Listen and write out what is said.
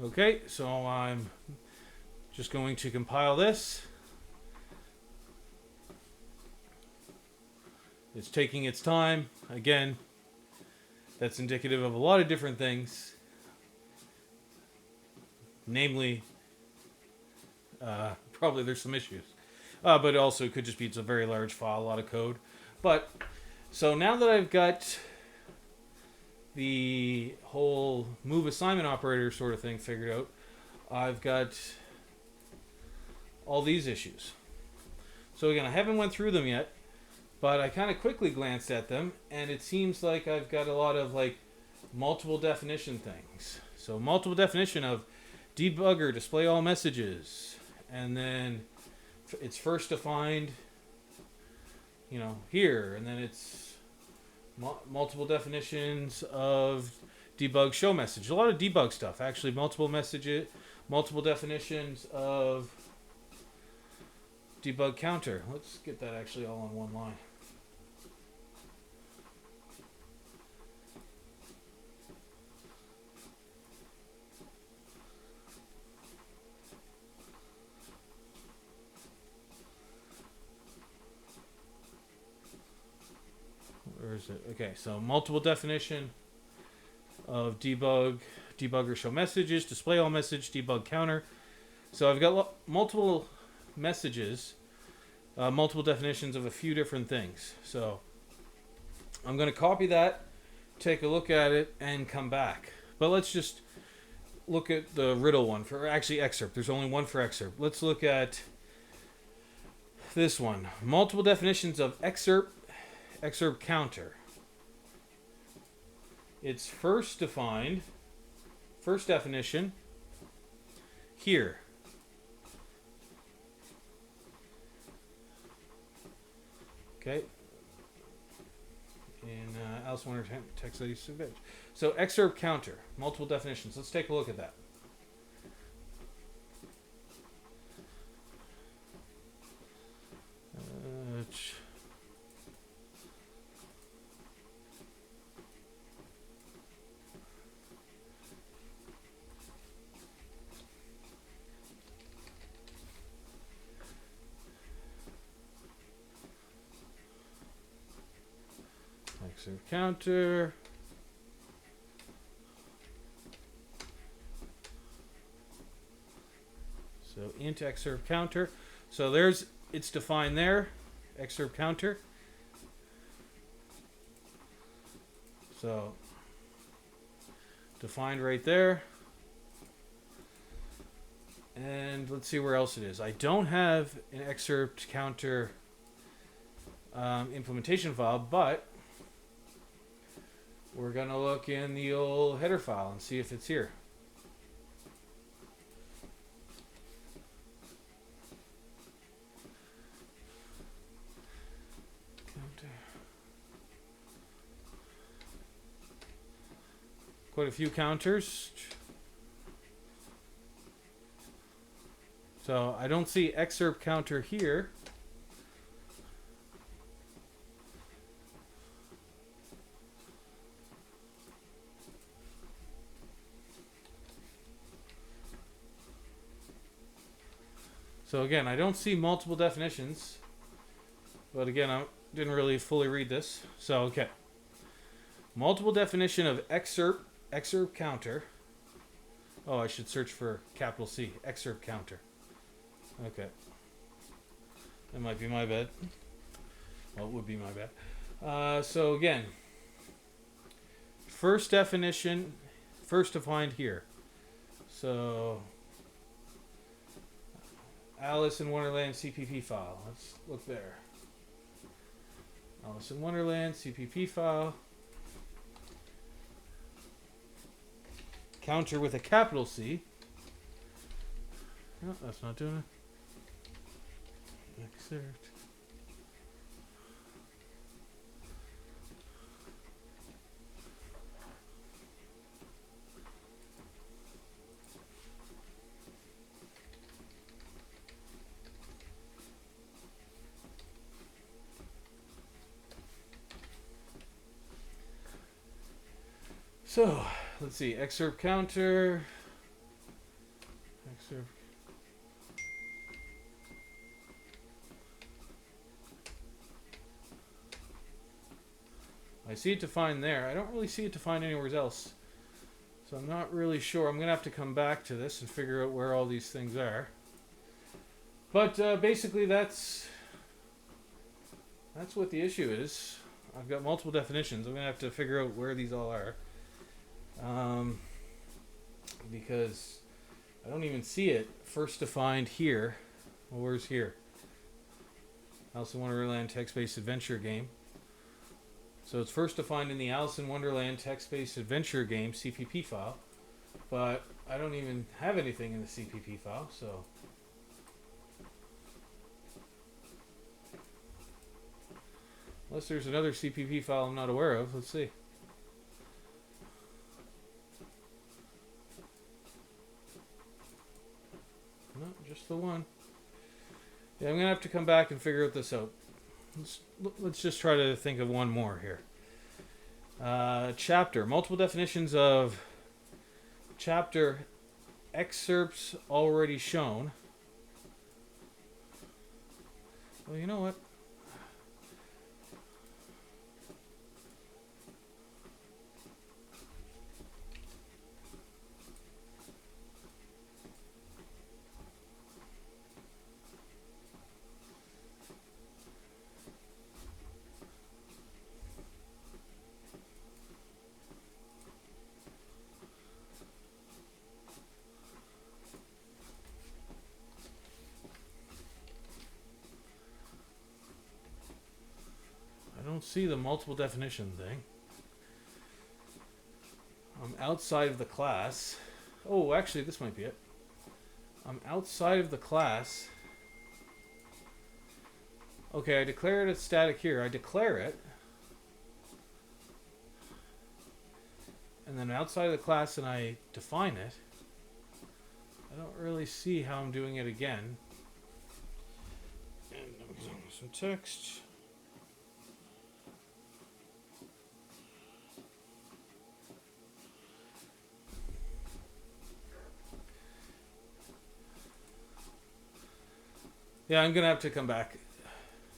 Okay, so I'm just going to compile this. It's taking its time. Again, that's indicative of a lot of different things. Namely, probably there's some issues. But it also could just be it's a very large file, a lot of code. But, so now that I've got the whole move assignment operator sort of thing figured out, I've got all these issues. So again, I haven't went through them yet, but I kind of quickly glanced at them, and it seems like I've got a lot of like multiple definition things. So multiple definition of debugger display all messages, and then it's first defined, here, and then it's multiple definitions of debug show message. A lot of debug stuff, actually. Multiple definitions of debug counter. Let's get that actually all on one line. Where is it? Okay, so multiple definition of debugger show messages, display all message, debug counter. So I've got multiple messages, multiple definitions of a few different things. So I'm going to copy that, take a look at it, and come back. But let's just look at the riddle one for actually excerpt. There's only one for excerpt. Let's look at this one. Multiple definitions of excerpt counter. It's first definition here. Okay. In Alice Wonder text that you submit. So excerpt counter, multiple definitions. Let's take a look at that. Excerpt counter. So int excerpt counter. So it's defined there, excerpt counter. So defined right there. And let's see where else it is. I don't have an excerpt counter implementation file, but we're going to look in the old header file and see if it's here. Quite a few counters. So I don't see excerpt counter here. So again, I don't see multiple definitions. But again, I didn't really fully read this. So, okay. Multiple definition of excerpt counter. Oh, I should search for capital C. Excerpt counter. Okay. That might be my bad. Well, it would be my bad. So again, first definition, first defined here. So Alice in Wonderland CPP file. Let's look there. Alice in Wonderland CPP file. Counter with a capital C. No, that's not doing it. Excerpt. So, let's see. Excerpt counter. Excerpt. I see it defined there. I don't really see it defined anywhere else. So I'm not really sure. I'm going to have to come back to this and figure out where all these things are. But basically that's what the issue is. I've got multiple definitions. I'm going to have to figure out where these all are. Because I don't even see it first defined here. Well, where's here? Alice in Wonderland text-based adventure game. So it's first defined in the Alice in Wonderland text-based adventure game CPP file, but I don't even have anything in the CPP file, so unless there's another CPP file I'm not aware of, let's see. No, just the one. Yeah, I'm gonna have to come back and figure this out. Let's just try to think of one more here. Chapter. Multiple definitions of chapter. Excerpts already shown. Well, you know what? I don't see the multiple definition thing. I'm outside of the class. Oh, actually, this might be it. I'm outside of the class. Okay, I declare it as static here. I declare it. And then outside of the class and I define it. I don't really see how I'm doing it again. And some text. Yeah, I'm gonna have to come back